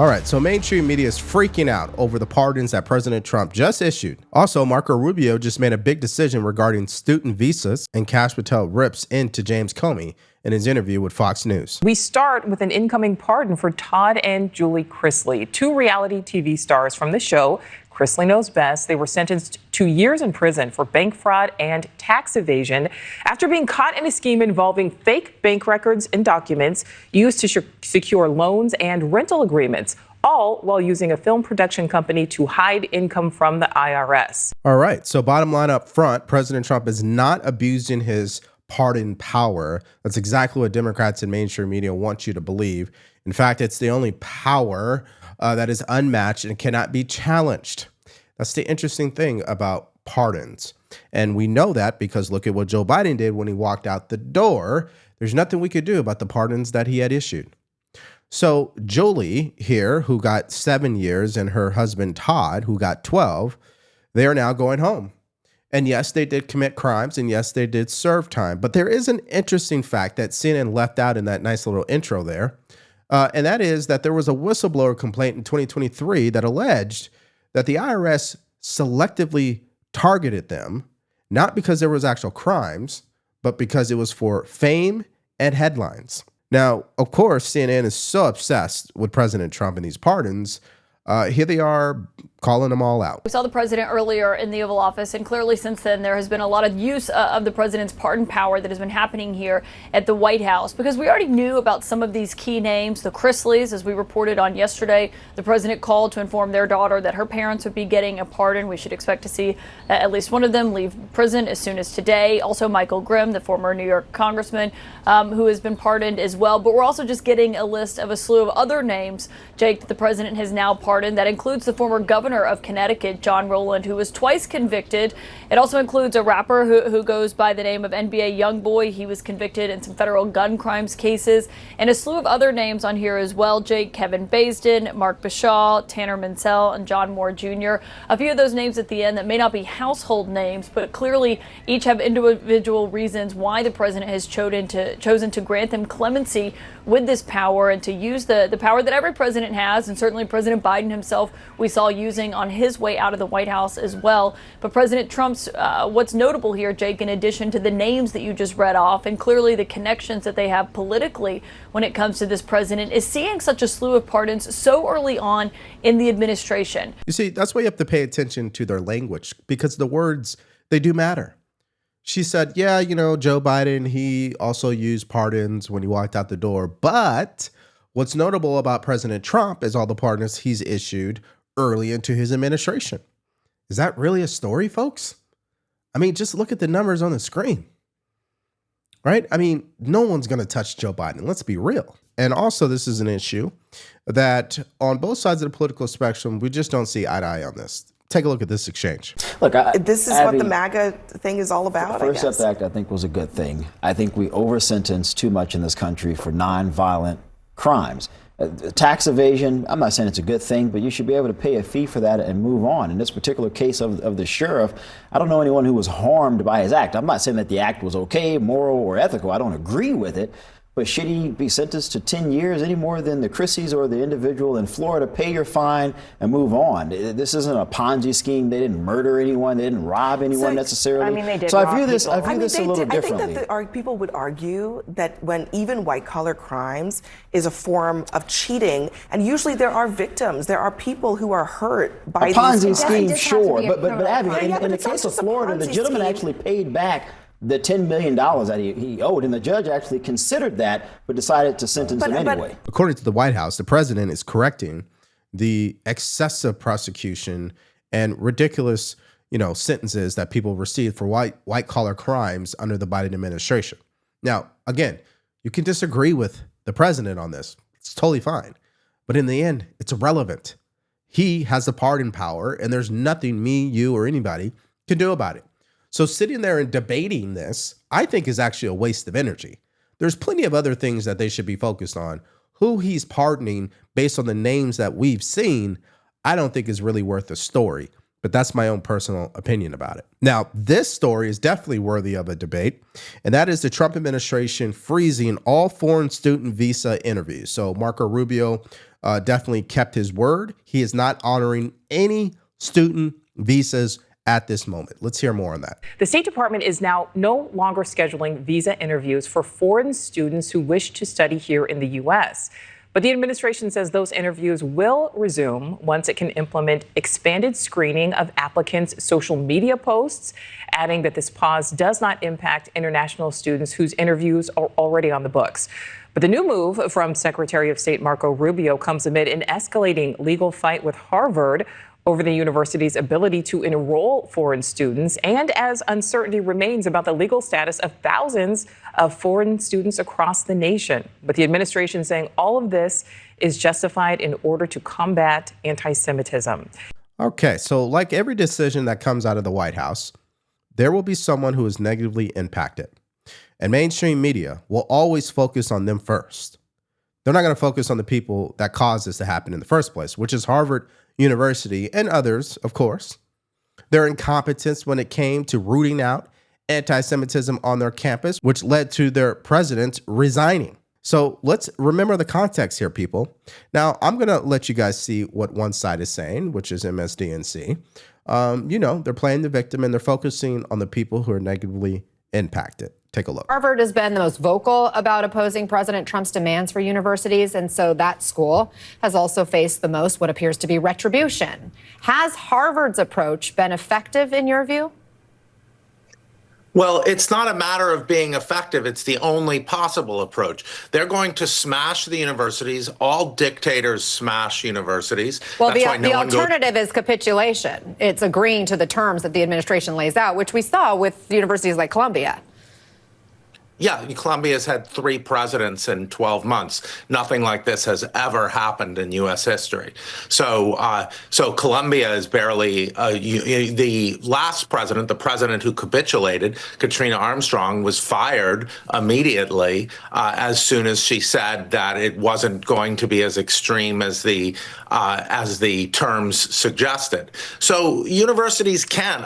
All right, so mainstream media is freaking out over the pardons that President Trump just issued. Also, Marco Rubio just made a big decision regarding student visas, and Kash Patel rips into James Comey in his interview with Fox News. We start with an incoming pardon for Todd and Julie Chrisley, two reality TV stars from the show. Chrisley knows best. They were sentenced to years in prison for bank fraud and tax evasion after being caught in a scheme involving fake bank records and documents used to secure loans and rental agreements, all while using a film production company to hide income from the IRS. All right, so bottom line up front, President Trump is not abusing his pardon power. That's exactly what Democrats and mainstream media want you to believe. In fact, it's the only power that is unmatched and cannot be challenged. That's the interesting thing about pardons. And we know that because look at what Joe Biden did when he walked out the door. There's nothing we could do about the pardons that he had issued. So Julie here, who got 7 years, and her husband Todd, who got 12, they are now going home. And yes, they did commit crimes, and yes, they did serve time. But there is an interesting fact that CNN left out in that nice little intro there. And that is that there was a whistleblower complaint in 2023 that alleged that the IRS selectively targeted them, not because there was actual crimes, but because it was for fame and headlines. Now, of course, CNN is so obsessed with President Trump and these pardons. Here they are calling them all out. We saw the president earlier in the Oval Office, and clearly since then there has been a lot of use of the president's pardon power that has been happening here at the White House, because we already knew about some of these key names. The Chrisleys, as we reported on yesterday, the president called to inform their daughter that her parents would be getting a pardon. We should expect to see at least one of them leave prison as soon as today. Also Michael Grimm, the former New York congressman, who has been pardoned as well. But we're also just getting a list of a slew of other names, Jake, that the president has now pardoned. That includes the former governor of Connecticut, John Rowland, who was twice convicted. It also includes a rapper who goes by the name of NBA Youngboy. He was convicted in some federal gun crimes cases, and a slew of other names on here as well. Jake, Kevin Basden, Mark Bashaw, Tanner Mansell, and John Moore Jr. A few of those names at the end that may not be household names, but clearly each have individual reasons why the president has chosen to grant them clemency with this power and to use the power that every president has, and certainly President Biden himself we saw using on his way out of the White House as well. But President Trump's, what's notable here, Jake, in addition to the names that you just read off, and clearly the connections that they have politically when it comes to this president, is seeing such a slew of pardons so early on in the administration. You see, that's why you have to pay attention to their language, because the words, they do matter. She said, yeah, you know, Joe Biden, he also used pardons when he walked out the door. But what's notable about President Trump is all the pardons he's issued early into his administration. Is that really a story, folks? I mean, just look at the numbers on the screen, right? I mean, no one's going to touch Joe Biden. Let's be real. And also, this is an issue that on both sides of the political spectrum, we just don't see eye to eye on this. Take a look at this exchange. Look, this is Abby, what the MAGA thing is all about. First Step Act, I think, was a good thing. I think we over-sentence too much in this country for non-violent crimes. Tax evasion, I'm not saying it's a good thing, but you should be able to pay a fee for that and move on. In this particular case of the sheriff, I don't know anyone who was harmed by his act. I'm not saying that the act was okay, moral, or ethical. I don't agree with it. But should he be sentenced to 10 years any more than the Chrisleys or the individual in Florida? Pay your fine and move on. This isn't a Ponzi scheme. They didn't murder anyone. They didn't rob anyone necessarily. I mean, they did. So I view this a little differently. I think that people would argue that when even white-collar crimes is a form of cheating, and usually there are victims, there are people who are hurt by a Ponzi these scheme, sure. But Abby, in the it's case of just a Florida, the Ponzi gentleman scheme. actually paid back the $10 million that he owed, and the judge actually considered that, but decided to sentence him anyway. According to the White House, the president is correcting the excessive prosecution and ridiculous, sentences that people received for white collar crimes under the Biden administration. Now, again, you can disagree with the president on this. It's totally fine. But in the end, it's irrelevant. He has the pardon power, and there's nothing me, you, or anybody can do about it. So sitting there and debating this, I think, is actually a waste of energy. There's plenty of other things that they should be focused on. Who he's pardoning based on the names that we've seen, I don't think is really worth the story. But that's my own personal opinion about it. Now, this story is definitely worthy of a debate, and that is the Trump administration freezing all foreign student visa interviews. So Marco Rubio definitely kept his word. He is not honoring any student visas at this moment. Let's hear more on that. The State Department is now no longer scheduling visa interviews for foreign students who wish to study here in the U.S. But the administration says those interviews will resume once it can implement expanded screening of applicants' social media posts, adding that this pause does not impact international students whose interviews are already on the books. But the new move from Secretary of State Marco Rubio comes amid an escalating legal fight with Harvard over the university's ability to enroll foreign students, and as uncertainty remains about the legal status of thousands of foreign students across the nation. But the administration saying all of this is justified in order to combat anti-Semitism. Okay, so like every decision that comes out of the White House, there will be someone who is negatively impacted. And mainstream media will always focus on them first. They're not going to focus on the people that caused this to happen in the first place, which is Harvard University and others, of course. Their incompetence when it came to rooting out anti-Semitism on their campus, which led to their president resigning. So let's remember the context here, people. Now, I'm going to let you guys see what one side is saying, which is MSDNC. They're playing the victim and they're focusing on the people who are negatively impacted. Take a look. Harvard has been the most vocal about opposing President Trump's demands for universities, and so that school has also faced the most what appears to be retribution. Has Harvard's approach been effective in your view? Well, it's not a matter of being effective. It's the only possible approach. They're going to smash the universities. All dictators smash universities. Well, the alternative is capitulation. It's agreeing to the terms that the administration lays out, which we saw with universities like Columbia. Yeah, Columbia's had 3 presidents in 12 months. Nothing like this has ever happened in U.S. history. So Columbia is barely the last president, the president who capitulated, Katrina Armstrong, was fired immediately as soon as she said that it wasn't going to be as extreme as the terms suggested. So universities can.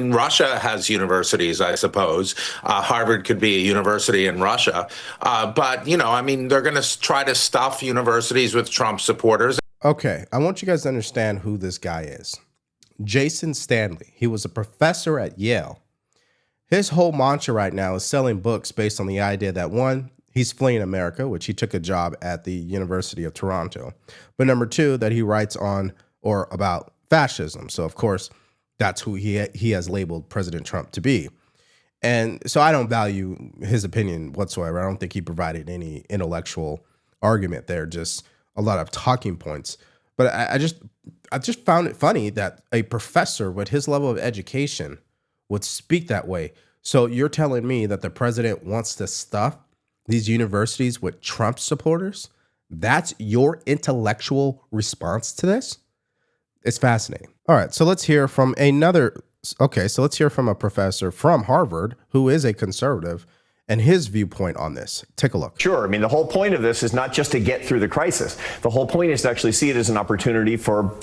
Russia has universities, I suppose. Harvard could be a university in Russia. But they're going to try to stuff universities with Trump supporters. Okay, I want you guys to understand who this guy is. Jason Stanley. He was a professor at Yale. His whole mantra right now is selling books based on the idea that, one, he's fleeing America, which he took a job at the University of Toronto. But number 2, that he writes on or about fascism. So, of course, that's who he has labeled President Trump to be. And so I don't value his opinion whatsoever. I don't think he provided any intellectual argument there, just a lot of talking points. But I just found it funny that a professor with his level of education would speak that way. So you're telling me that the president wants to stuff these universities with Trump supporters? That's your intellectual response to this? It's fascinating. All right, so let's hear from a professor from Harvard who is a conservative and his viewpoint on this. Take a look. Sure. The whole point of this is not just to get through the crisis. The whole point is to actually see it as an opportunity for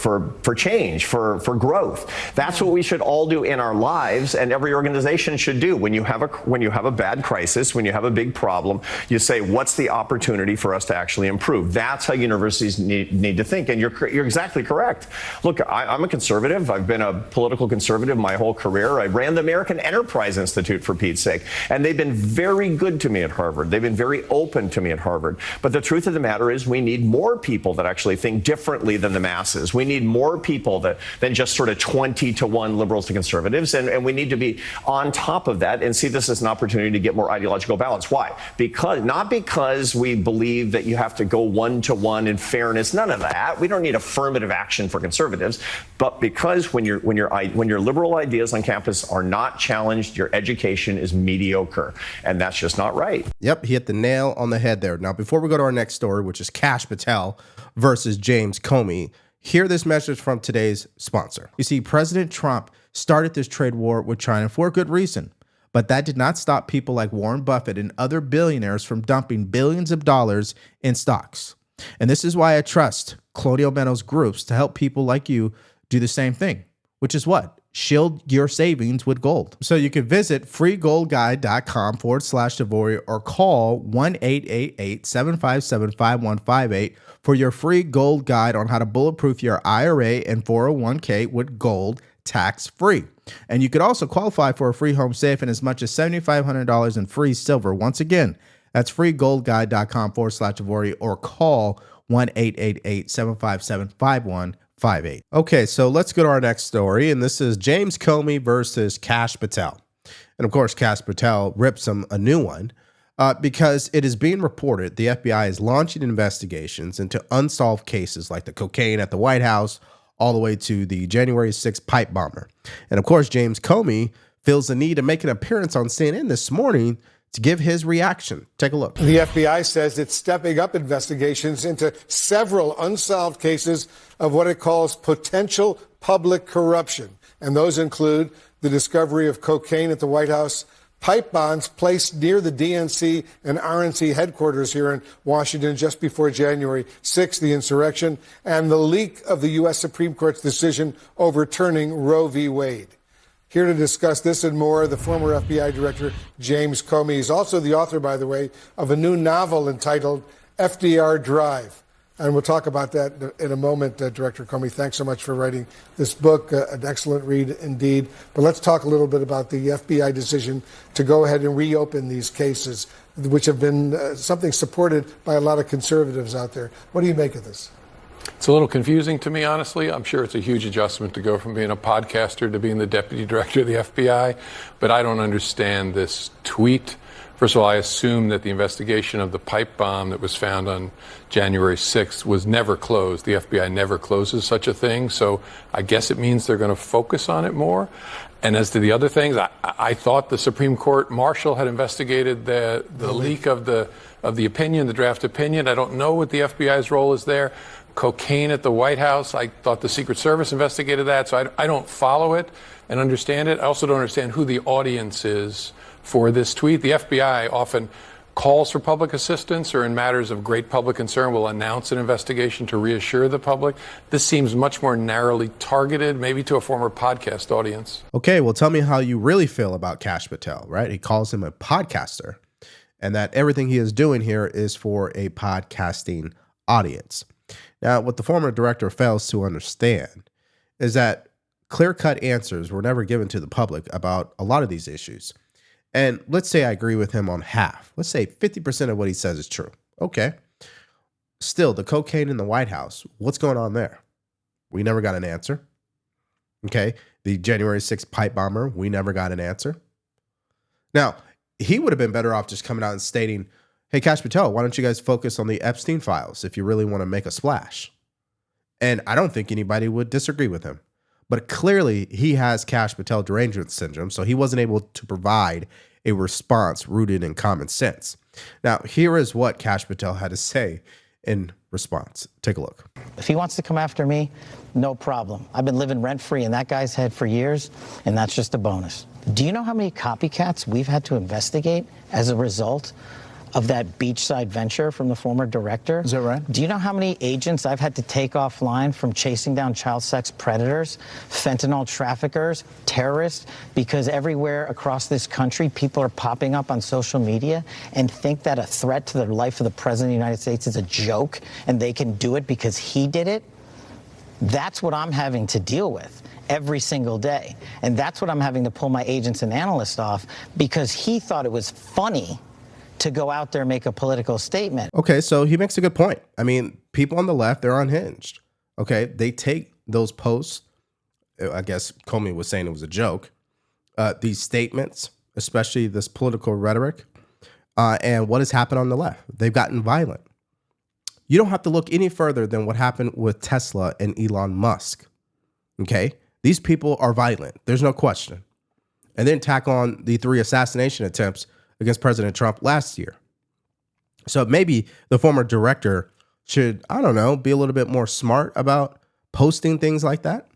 change, for growth. That's what we should all do in our lives, and every organization should do. When you have a bad crisis, when you have a big problem, you say, what's the opportunity for us to actually improve? That's how universities need to think, and you're exactly correct. Look, I'm a conservative. I've been a political conservative my whole career. I ran the American Enterprise Institute, for Pete's sake, and they've been very good to me at Harvard. They've been very open to me at Harvard. But the truth of the matter is we need more people that actually think differently than the masses. We need more people than just sort of 20-to-1 liberals to conservatives. And we need to be on top of that and see this as an opportunity to get more ideological balance. Why? Not because we believe that you have to go 1-to-1 in fairness. None of that. We don't need affirmative action for conservatives. But because when your liberal ideas on campus are not challenged, your education is mediocre. And that's just not right. Yep, he hit the nail on the head there. Now, before we go to our next story, which is Kash Patel versus James Comey, hear this message from today's sponsor. You see, President Trump started this trade war with China for a good reason. But that did not stop people like Warren Buffett and other billionaires from dumping billions of dollars in stocks. And this is why I trust Colonial Menno's groups to help people like you do the same thing. which is what? Shield your savings with gold. So you can visit freegoldguide.com/Devori or call 1-888-757-5158 for your free gold guide on how to bulletproof your IRA and 401k with gold tax-free. And you could also qualify for a free home safe and as much as $7,500 in free silver. Once again, that's freegoldguide.com/Devori or call 1-888-757-5158. Okay, so let's go to our next story, and this is James Comey versus Kash Patel. And of course, Kash Patel rips him a new one because it is being reported the FBI is launching investigations into unsolved cases like the cocaine at the White House all the way to the January 6th pipe bomber. And of course, James Comey feels the need to make an appearance on CNN this morning to give his reaction. Take a look. The FBI says it's stepping up investigations into several unsolved cases of what it calls potential public corruption. And those include the discovery of cocaine at the White House, pipe bombs placed near the DNC and RNC headquarters here in Washington just before January 6th, the insurrection, and the leak of the U.S. Supreme Court's decision overturning Roe v. Wade. Here to discuss this and more, the former FBI Director James Comey. He's also the author, by the way, of a new novel entitled FDR Drive. And we'll talk about that in a moment, Director Comey. Thanks so much for writing this book, an excellent read indeed. But let's talk a little bit about the FBI decision to go ahead and reopen these cases, which have been something supported by a lot of conservatives out there. What do you make of this? It's a little confusing to me, honestly. I'm sure it's a huge adjustment to go from being a podcaster to being the deputy director of the FBI, but I don't understand this tweet. First of all, I assume that the investigation of the pipe bomb that was found on January 6th was never closed. The FBI never closes such a thing, so I guess it means they're going to focus on it more. And as to the other things, I thought the Supreme Court marshal had investigated the leak of the opinion, the draft opinion. I don't know what the FBI's role is there. Cocaine at the White House, I thought the Secret Service investigated that, so I don't follow it and understand it. I also don't understand who the audience is for this tweet. The FBI often calls for public assistance or in matters of great public concern will announce an investigation to reassure the public. This seems much more narrowly targeted, maybe to a former podcast audience. Okay, well, tell me how you really feel about Kash Patel, right? He calls him a podcaster and that everything he is doing here is for a podcasting audience. Now, what the former director fails to understand is that clear-cut answers were never given to the public about a lot of these issues. And let's say I agree with him on half. Let's say 50% of what he says is true. Okay. Still, the cocaine in the White House, what's going on there? We never got an answer. Okay. The January 6th pipe bomber, we never got an answer. Now, he would have been better off just coming out and stating, hey, Kash Patel, why don't you guys focus on the Epstein files if you really want to make a splash? And I don't think anybody would disagree with him. But clearly, he has Kash Patel derangement syndrome, so he wasn't able to provide a response rooted in common sense. Now, here is what Kash Patel had to say in response. Take a look. If he wants to come after me, no problem. I've been living rent-free in that guy's head for years, and that's just a bonus. Do you know how many copycats we've had to investigate as a result of that beachside venture from the former director? Is that right? Do you know how many agents I've had to take offline from chasing down child sex predators, fentanyl traffickers, terrorists? Because everywhere across this country, people are popping up on social media and think that a threat to the life of the President of the United States is a joke and they can do it because he did it. That's what I'm having to deal with every single day. And that's what I'm having to pull my agents and analysts off because he thought it was funny to go out there and make a political statement. Okay, so he makes a good point. I mean, people on the left, they're unhinged. Okay, they take those posts. I guess Comey was saying it was a joke. These statements, especially this political rhetoric, and what has happened on the left. They've gotten violent. You don't have to look any further than what happened with Tesla and Elon Musk. Okay, these people are violent. There's no question. And then tack on the 3 assassination attempts against President Trump last year. So maybe the former director should, I don't know, be a little bit more smart about posting things like that.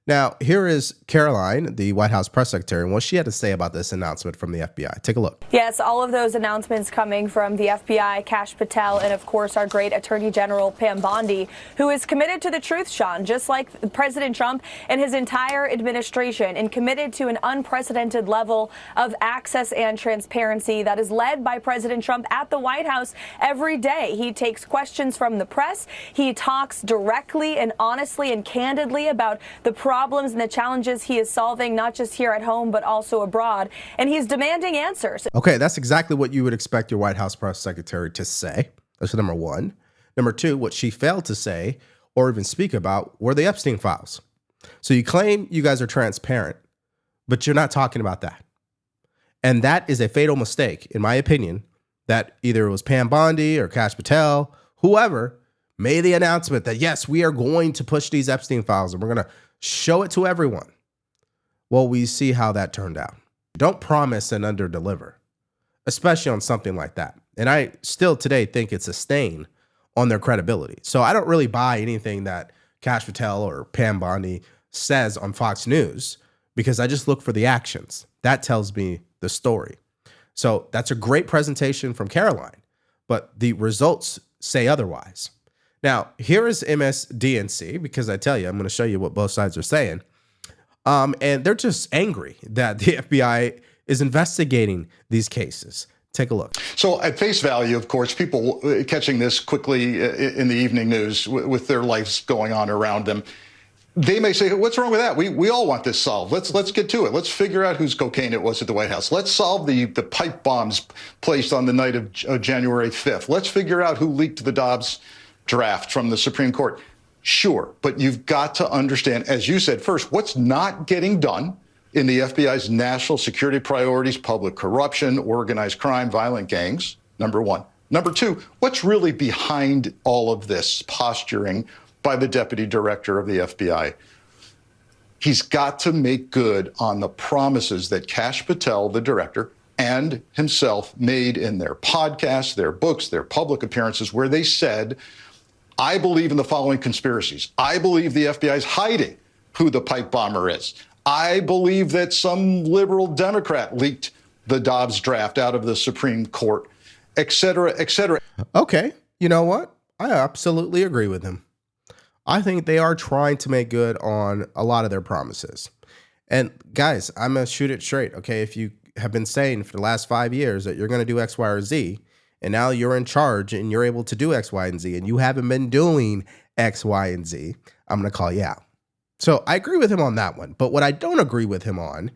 Now, here is Caroline, the White House press secretary, and what she had to say about this announcement from the FBI. Take a look. Yes, all of those announcements coming from the FBI, Kash Patel, and of course our great Attorney General Pam Bondi, who is committed to the truth, Sean, just like President Trump and his entire administration, and committed to an unprecedented level of access and transparency that is led by President Trump at the White House every day. He takes questions from the press. He talks directly and honestly and candidly about the problems and the challenges he is solving, not just here at home, but also abroad. And he's demanding answers. Okay, that's exactly what you would expect your White House press secretary to say. That's number one. Number two, what she failed to say or even speak about were the Epstein files. So you claim you guys are transparent, but you're not talking about that. And that is a fatal mistake, in my opinion, that either it was Pam Bondi or Kash Patel, whoever, made the announcement that, yes, we are going to push these Epstein files and we're going to show it to everyone. Well, we see how that turned out. Don't promise and underdeliver, especially on something like that. And I still today think it's a stain on their credibility. So I don't really buy anything that Kash Patel or Pam Bondi says on Fox News because I just look for the actions. That tells me the story. So that's a great presentation from Caroline, but the results say otherwise. Now, here is MSDNC, because I tell you, I'm going to show you what both sides are saying. And they're just angry that the FBI is investigating these cases. Take a look. So at face value, of course, people catching this quickly in the evening news with their lives going on around them, they may say, what's wrong with that? We all want this solved. Let's get to it. Let's figure out whose cocaine it was at the White House. Let's solve the pipe bombs placed on the night of January 5th. Let's figure out who leaked the Dobbs draft from the Supreme Court. Sure, but you've got to understand, as you said, first, what's not getting done in the FBI's national security priorities, public corruption, organized crime, violent gangs, number one. Number two, what's really behind all of this posturing by the deputy director of the FBI? He's got to make good on the promises that Kash Patel, the director, and himself made in their podcasts, their books, their public appearances, where they said, I believe in the following conspiracies. I believe the FBI is hiding who the pipe bomber is. I believe that some liberal Democrat leaked the Dobbs draft out of the Supreme Court, et cetera, et cetera. Okay, you know what? I absolutely agree with him. I think they are trying to make good on a lot of their promises. And guys, I'm going to shoot it straight, okay? If you have been saying for the last 5 years that you're going to do X, Y, or Z, and now you're in charge and you're able to do X, Y, and Z, and you haven't been doing X, Y, and Z, I'm going to call you out. So I agree with him on that one. But what I don't agree with him on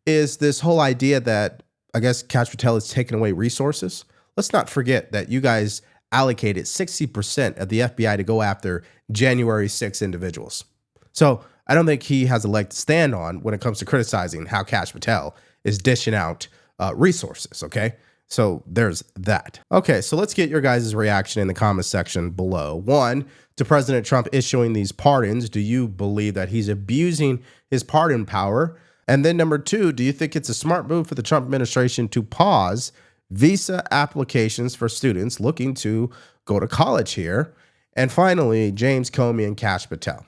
is this whole idea that I guess Kash Patel is taking away resources. Let's not forget that you guys allocated 60% of the FBI to go after January 6 individuals. So I don't think he has a leg to stand on when it comes to criticizing how Kash Patel is dishing out resources, okay? So there's that. Okay, so let's get your guys' reaction in the comment section below. One, to President Trump issuing these pardons, do you believe that he's abusing his pardon power? And then number two, do you think it's a smart move for the Trump administration to pause visa applications for students looking to go to college here? And finally, James Comey and Kash Patel.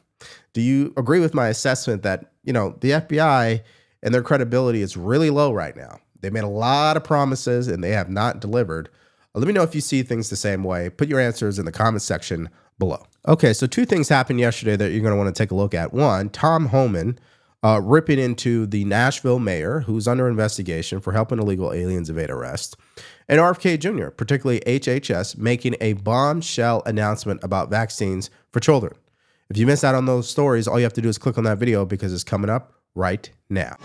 Do you agree with my assessment that, the FBI and their credibility is really low right now? They made a lot of promises and they have not delivered. Let me know if you see things the same way. Put your answers in the comment section below. Okay, so two things happened yesterday that you're going to want to take a look at. One, Tom Homan ripping into the Nashville mayor, who's under investigation for helping illegal aliens evade arrest, and RFK Jr., particularly HHS, making a bombshell announcement about vaccines for children. If you missed out on those stories, all you have to do is click on that video because it's coming up right now.